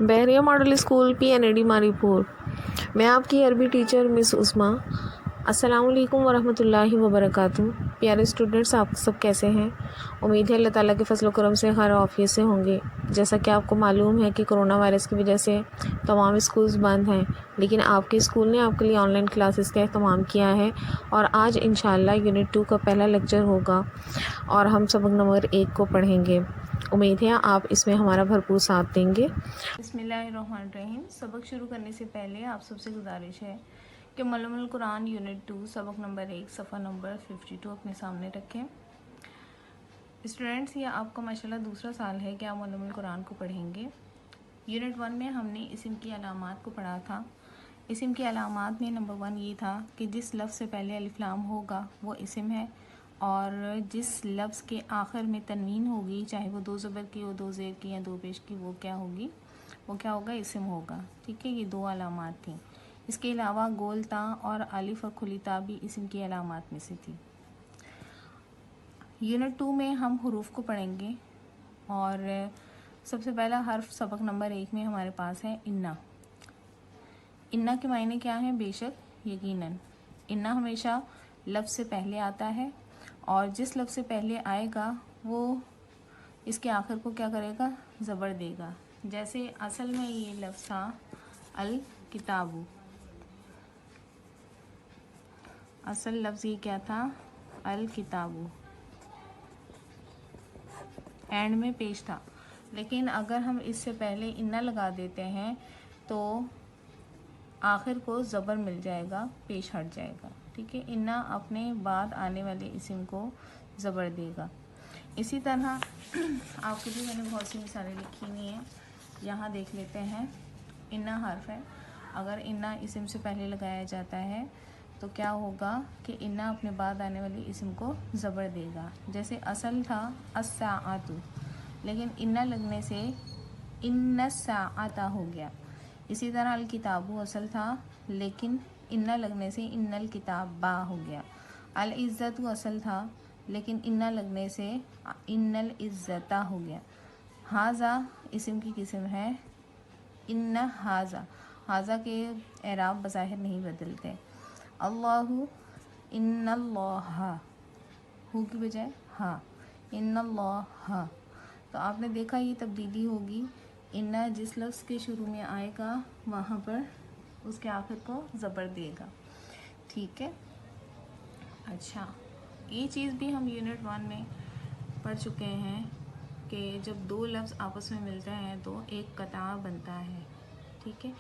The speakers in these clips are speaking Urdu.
بحریہ ماڈل اسکول PNAD ماری پور، میں آپ کی عربی ٹیچر مس عثمہ۔ السلام علیکم ورحمۃ اللہ وبرکاتہ۔ پیارے اسٹوڈنٹس، آپ سب کیسے ہیں؟ امید ہے اللہ تعالیٰ کے فضل و کرم سے ہر عافیت سے ہوں گے۔ جیسا کہ آپ کو معلوم ہے کہ کرونا وائرس کی وجہ سے تمام اسکولز بند ہیں، لیکن آپ کے اسکول نے آپ کے لیے آن لائن کلاسز کا اہتمام کیا ہے، اور آج انشاءاللہ یونٹ 2 کا پہلا لیکچر ہوگا اور ہم سبق نمبر 1 کو پڑھیں گے۔ امید ہے آپ اس میں ہمارا بھرپور ساتھ دیں گے۔ بسم اللہ الرحمن الرحیم۔ سبق شروع کرنے سے پہلے آپ سب سے گزارش ہے کہ معلوم القرآن یونٹ 2 سبق نمبر 1 صفحہ نمبر 52 اپنے سامنے رکھیں۔ اسٹوڈنٹس، یہ آپ کا ماشاءاللہ دوسرا سال ہے کہ آپ معلوم القرآن کو پڑھیں گے۔ یونٹ 1 میں ہم نے اسم کی علامات کو پڑھا تھا۔ اسم کی علامات میں نمبر 1 یہ تھا کہ جس لفظ سے پہلے الف لام ہوگا وہ اسم ہے، اور جس لفظ کے آخر میں تنوین ہوگی، چاہے وہ 2 زبر کی ہو، 2 زیر کی یا 2 پیش کی، وہ کیا ہوگا؟ اسم ہوگا۔ ٹھیک ہے، یہ 2 علامات تھیں۔ اس کے علاوہ گول تا اور الف اور کھلی تا بھی اسم کی علامات میں سے تھی۔ یونٹ 2 میں ہم حروف کو پڑھیں گے، اور سب سے پہلا حرف سبق نمبر 1 میں ہمارے پاس ہے انا۔ انا کے معنی کیا ہیں؟ بے شک، یقیناً۔ انا ہمیشہ لفظ سے پہلے آتا ہے، اور جس لفظ سے پہلے آئے گا وہ اس کے آخر کو کیا کرے گا؟ زبر دے گا۔ جیسے اصل میں یہ لفظ تھا الکتابو، اصل لفظ یہ کیا تھا؟ الکتابو، اینڈ میں پیش تھا، لیکن اگر ہم اس سے پہلے انا لگا دیتے ہیں تو آخر کو زبر مل جائے گا، پیش ہٹ جائے گا۔ ٹھیک ہے، انا اپنے بعد آنے والے اسم کو زبر دے گا۔ اسی طرح آپ کے لیے میں نے بہت سی مثالیں لکھی ہوئی ہیں، یہاں دیکھ لیتے ہیں۔ انا حرف ہے، اگر انا اسم سے پہلے لگایا جاتا ہے تو کیا ہوگا کہ انا اپنے بعد آنے والے اسم کو زبر دے گا۔ جیسے اصل تھا الساعۃ، لیکن انا لگنے سے ان الساعۃ ہو گیا۔ اسی طرح الکتابو اصل تھا، لیکن انا لگنے سے ان الکتابا ہو گیا۔ العزت اصل تھا، لیکن انا لگنے سے ان العزت ہو گیا۔ ھذا اسم کی قسم ہے ان ھذا، ھذا کے اعراب بظاہر نہیں بدلتے۔ اللہ، ان اللہ، ہو کی بجائے ہاں، ان اللہ، تو آپ نے دیکھا یہ تبدیلی ہوگی۔ ان جس لفظ کے شروع میں آئے گا وہاں پر اس کے آخر کو زبر دے گا۔ ٹھیک ہے، اچھا، یہ چیز بھی ہم یونٹ 1 میں پڑھ چکے ہیں کہ جب 2 لفظ آپس میں ملتے ہیں تو ایک قطع بنتا ہے۔ ٹھیک ہے،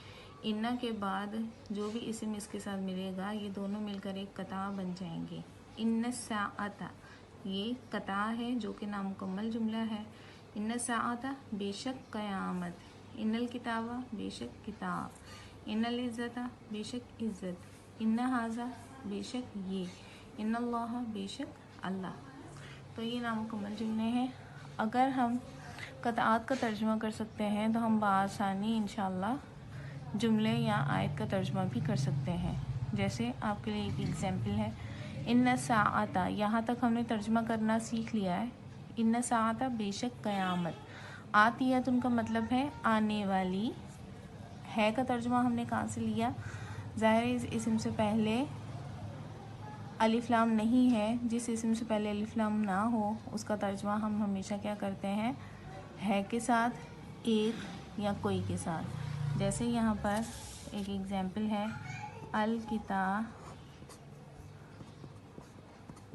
انا کے بعد جو بھی اسم اس کے ساتھ ملے گا یہ دونوں مل کر ایک قطع بن جائیں گے۔ ان الساعۃ، یہ قطع ہے جو کہ نامکمل جملہ ہے۔ ان الساعۃ، بے شک قیامت۔ ان الکتاب، بے شک کتاب۔ ان العزت، بے شک عزت۔ ان ھذا، بے شک یہ۔ ان اللہ، بے شک اللہ۔ تو یہ نامکمل جملے ہیں۔ اگر ہم قطعات کا ترجمہ کر سکتے ہیں تو ہم بآسانی انشاءاللہ جملے یا آیت کا ترجمہ بھی کر سکتے ہیں۔ جیسے آپ کے لیے ایک ایگزامپل ہے، ان الساعۃ، یہاں تک ہم نے ترجمہ کرنا سیکھ لیا ہے۔ ان الساعۃ، بے شک قیامت۔ آتیت ان کا مطلب ہے آنے والی۔ ہے کا ترجمہ ہم نے کہاں سے لیا؟ ظاہر ہے اس اسم سے پہلے الف لام نہیں ہے، جس اسم سے پہلے الف لام نہ ہو اس کا ترجمہ ہم ہمیشہ کیا کرتے ہیں؟ ہے کے ساتھ، ایک یا کوئی کے ساتھ۔ جیسے یہاں پر ایک ایگزامپل ہے، الکتاب،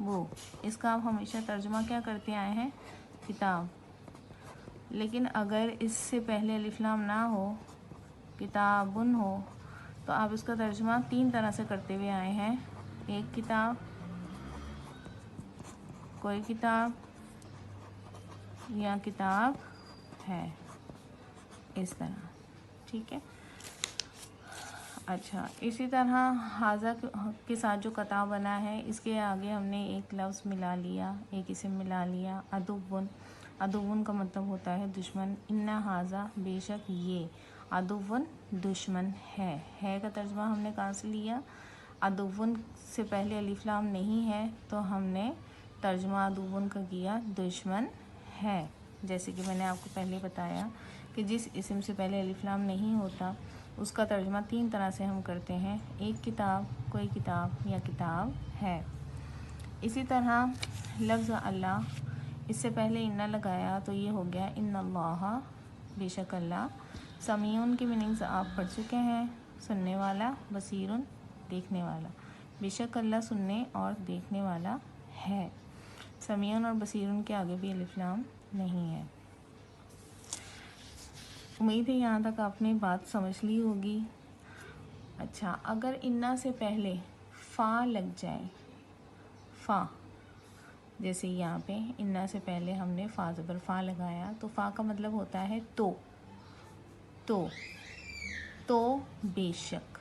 وہ اس کا آپ ہمیشہ ترجمہ کیا کرتے آئے ہیں؟ کتاب۔ لیکن اگر اس سے پہلے الف لام نہ ہو، کتابن ہو، تو آپ اس کا ترجمہ 3 طرح سے کرتے ہوئے آئے ہیں۔ ایک کتاب، کوئی کتاب، یا کتاب ہے، اس طرح۔ ٹھیک ہے، اچھا، اسی طرح ھذا کے ساتھ جو قطع بنا ہے اس کے آگے ہم نے ایک لفظ ملا لیا، ایک اسم ملا لیا، عدوٌ۔ عدوٌ کا مطلب ہوتا ہے دشمن۔ ان ھذا، بے شک یہ، عدوٌ، دشمن ہے۔ ہے کا ترجمہ ہم نے کہاں سے لیا؟ عدوٌ سے پہلے الف لام نہیں ہے تو ہم نے ترجمہ عدوٌ کا کیا، دشمن ہے۔ جیسے کہ میں نے آپ کو پہلے بتایا کہ جس اسم سے پہلے الف لام نہیں ہوتا اس کا ترجمہ 3 طرح سے ہم کرتے ہیں. ایک کتاب، کوئی کتاب یا کتاب ہے. اسی طرح لفظ اللہ، اس سے پہلے ان لگایا تو یہ ہو گیا ان اللہ، بے شک اللہ. سمیعن کی میننگز آپ پڑھ چکے ہیں، سننے والا، بصیرن دیکھنے والا. بے شک اللہ سننے اور دیکھنے والا ہے. سمیعن اور بصیرن کے آگے بھی الف لام نہیں ہے. امید ہے یہاں تک آپ نے بات سمجھ لی ہوگی. اچھا، اگر انا سے پہلے فا لگ جائے، فا، جیسے یہاں پہ انا سے پہلے ہم نے فا زبر فا لگایا تو فا کا مطلب ہوتا ہے تو بے شک.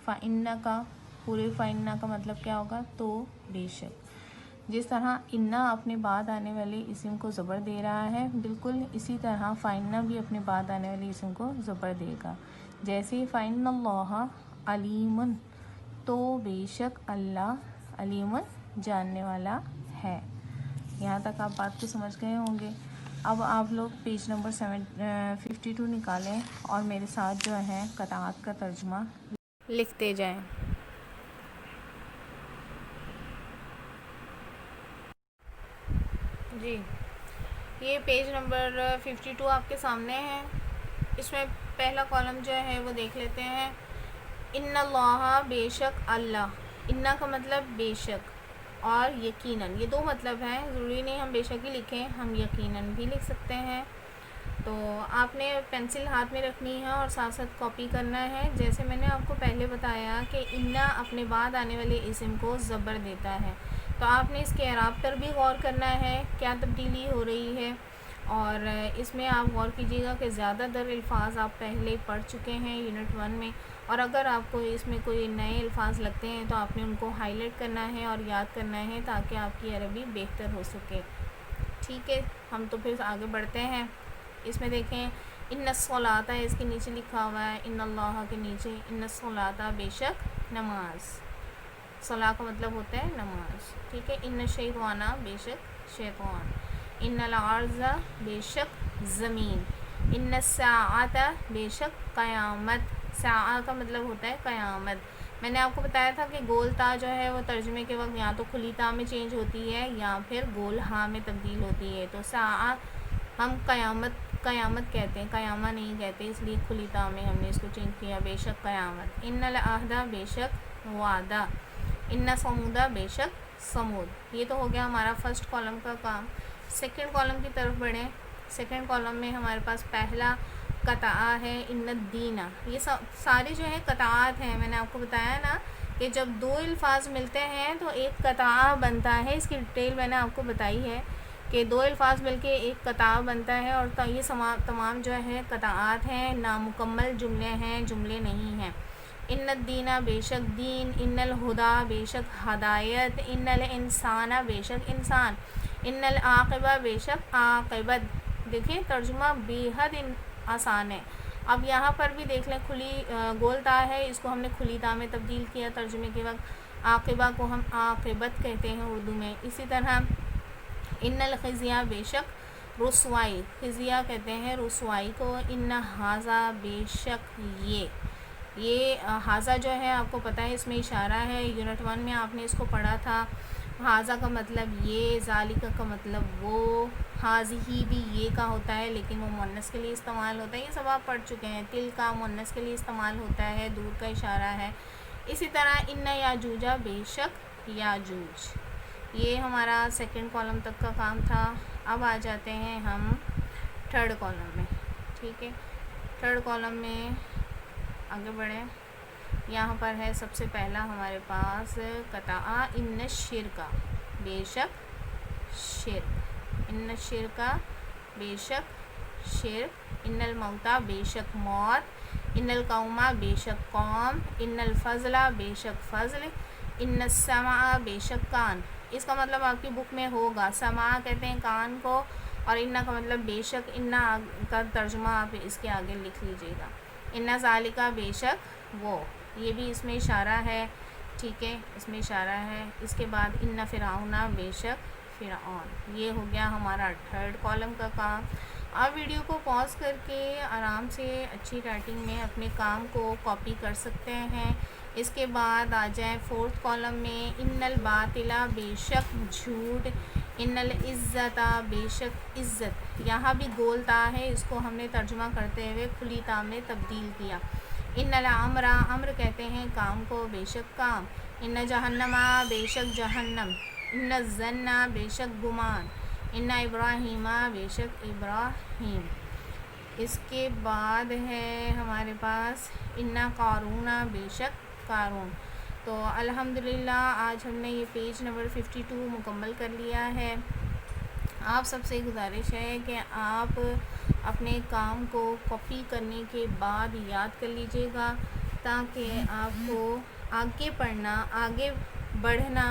فَإِنَّ کا پورے فَإِنَّ کا مطلب کیا ہوگا؟ تو بے شک. جس طرح انا اپنے بعد آنے والے اسم کو زبر دے رہا ہے، بالکل اسی طرح فَإِنَّ بھی اپنے بعد آنے والے اسم کو زبر دے گا. جیسے فَإِنَّ اللَّهَ عَلِيمٌ، تو بے شک اللہ علیمٌ جاننے والا ہے. یہاں تک آپ بات کو سمجھ گئے ہوں گے. اب آپ لوگ پیج نمبر 52 نکالیں اور میرے ساتھ جو ہے قطعات کا ترجمہ لکھتے جائیں. جی، یہ پیج نمبر 52 آپ کے سامنے ہے. اس میں پہلا کالم جو ہے وہ دیکھ لیتے ہیں. ان اللہ، بے شک اللہ. انا کا مطلب بے شک اور یقیناً، یہ دو مطلب ہیں. ضروری نہیں ہم بے شک ہی لکھیں، ہم یقیناً بھی لکھ سکتے ہیں. تو آپ نے پینسل ہاتھ میں رکھنی ہے اور ساتھ ساتھ کاپی کرنا ہے. جیسے میں نے آپ کو پہلے بتایا کہ انا اپنے بعد آنے والے اسم کو زبر دیتا ہے، تو آپ نے اس کے اعراب پر بھی غور کرنا ہے، کیا تبدیلی ہو رہی ہے. اور اس میں آپ غور کیجیے گا کہ زیادہ تر الفاظ آپ پہلے پڑھ چکے ہیں یونٹ 1 میں، اور اگر آپ کو اس میں کوئی نئے الفاظ لگتے ہیں تو آپ نے ان کو ہائی لائٹ کرنا ہے اور یاد کرنا ہے تاکہ آپ کی عربی بہتر ہو سکے. ٹھیک ہے، ہم تو پھر آگے بڑھتے ہیں. اس میں دیکھیں ان الصلاۃ اس کے نیچے لکھا ہوا ہے، ان اللہ کے نیچے ان الصلاۃ، بے شک نماز. صلاح کا مطلب ہوتا ہے نماز. ٹھیک ہے. ان الشیطان، بے شک شیطان. ان الارض، بے شک زمین. ان الساعۃ، بے شک قیامت. ساعہ کا مطلب ہوتا ہے قیامت. میں نے آپ کو بتایا تھا کہ گول تا جو ہے وہ ترجمے کے وقت یا تو کھلی تا میں چینج ہوتی ہے یا پھر گول ہاں میں تبدیل ہوتی ہے. تو ساعہ ہم قیامت کہتے ہیں، قیامہ نہیں کہتے، اس لیے کھلی تا میں ہم نے اس کو چینج کیا. بے شک قیامت. ان العہد، بے شک وعدہ. ان ثمود، بے شک ثمود. یہ تو ہو گیا ہمارا فرسٹ کالم کا کام. سیکنڈ کالم کی طرف بڑھیں. سیکنڈ کالم میں ہمارے پاس پہلا قطعہ ہے ان الدین. یہ سارے جو ہے قطعات ہیں. میں نے آپ کو بتایا نا کہ جب دو الفاظ ملتے ہیں تو ایک قطعہ بنتا ہے. اس کی ڈیٹیل میں نے آپ کو بتائی ہے کہ دو الفاظ مل کے ایک قطعہ بنتا ہے، اور یہ تمام جو ہے قطعات ہیں، نامکمل جملے ہیں، جملے نہیں ہیں. ان الدین، بے شک دین. ان الہدا، بے شک ہدایت. ان الانسان، بے شک انسان. ان العاقبہ، بے شک عاقبت. دیکھیں ترجمہ بے حد آسان ہے. اب یہاں پر بھی دیکھ لیں، کھلی گول تا ہے، اس کو ہم نے کھلی تا میں تبدیل کیا ترجمے کے وقت. عاقبہ کو ہم عاقبت کہتے ہیں اردو میں. اسی طرح ان الخزیہ، بے شک رسوائی. خزیہ کہتے ہیں رسوائی کو. ان ہاذا، بے شک یہ ہاذا جو ہے آپ کو پتہ ہے اس میں اشارہ ہے. یونٹ 1 میں آپ نے اس کو پڑھا تھا. ہاذا کا مطلب یہ، ذالکہ کا مطلب وہ، ہاذہی بھی یہ کا ہوتا ہے لیکن وہ مؤنث کے لیے استعمال ہوتا ہے. یہ سب آپ پڑھ چکے ہیں. تل کا مؤنث کے لیے استعمال ہوتا ہے، دور کا اشارہ ہے. اسی طرح ان یاجوج، بے شک یاجوج. یہ ہمارا سیکنڈ کالم تک کا کام تھا. اب آ جاتے ہیں ہم تھرڈ کالم میں. ٹھیک ہے، تھرڈ کالم میں آگے بڑھیں. یہاں پر ہے سب سے پہلا ہمارے پاس قطعہ ان الشرک، بے شک شرک. ان الشرک، بے شک شرک. ان الموتى، بے شک موت. ان القوم، بے شک قوم. ان الفضل، بے شک فضل. ان السمع، بے شک کان. اس کا مطلب آپ کی بک میں ہوگا، سمع کہتے ہیں کان کو، اور انا کا مطلب بے شک. انا کا ترجمہ آپ اس کے آگے لکھ لیجیے گا. ان ذالکہ، بے شک وہ. یہ بھی اس میں اشارہ ہے. ٹھیک ہے، اس میں اشارہ ہے. اس کے بعد ان فرعون، بے شک فرعون. یہ ہو گیا ہمارا تھرڈ کالم کا کام. آپ ویڈیو کو پاز کر کے آرام سے اچھی رائٹنگ میں اپنے کام کو کاپی کر سکتے ہیں. اس کے بعد آ جائیں 4th کالم میں ان الباطل بے شک جھوٹ، ان العزت بے شک عزت. یہاں بھی گول تا ہے، اس کو ہم نے ترجمہ کرتے ہوئے کھلی تا میں تبدیل کیا. ان الامر، امر کہتے ہیں کام کو، بے شک کام. ان جہنم بے شک جہنم. ان الظن بے شک گمان. ان ابراہیم بے شک ابراہیم. اس کے بعد ہے ہمارے پاس ان قارون بے شک قارون. تو الحمدللہ آج ہم نے یہ پیج نمبر 52 مکمل کر لیا ہے. آپ سب سے گزارش ہے کہ آپ اپنے کام کو کاپی کرنے کے بعد یاد کر لیجئے گا تاکہ آپ کو آگے پڑھنا، آگے بڑھنا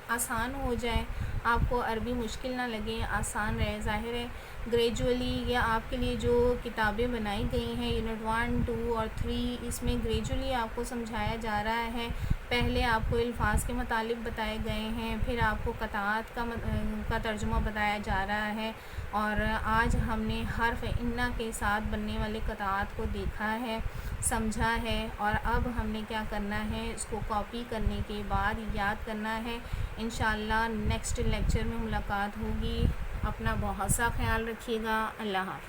آسان ہو جائے، آپ کو عربی مشکل نہ لگے، آسان رہے. ظاہر ہے گریجولی یہ آپ کے لیے جو کتابیں بنائی گئی ہیں یونٹ 1، 2 اور 3، اس میں گریجولی آپ کو سمجھایا جا رہا ہے. پہلے آپ کو الفاظ کے مطالب بتائے گئے ہیں، پھر آپ کو قطعات کا ترجمہ بتایا جا رہا ہے، اور آج ہم نے حرف ان کے ساتھ بننے والے قطعات کو دیکھا ہے، سمجھا ہے، اور اب ہم نے کیا کرنا ہے، اس کو کاپی کرنے کے بعد یاد کرنا ہے. انشاءاللہ نیکسٹ لیکچر میں ملاقات ہوگی. اپنا بہت سا خیال رکھیے گا. اللہ حافظ.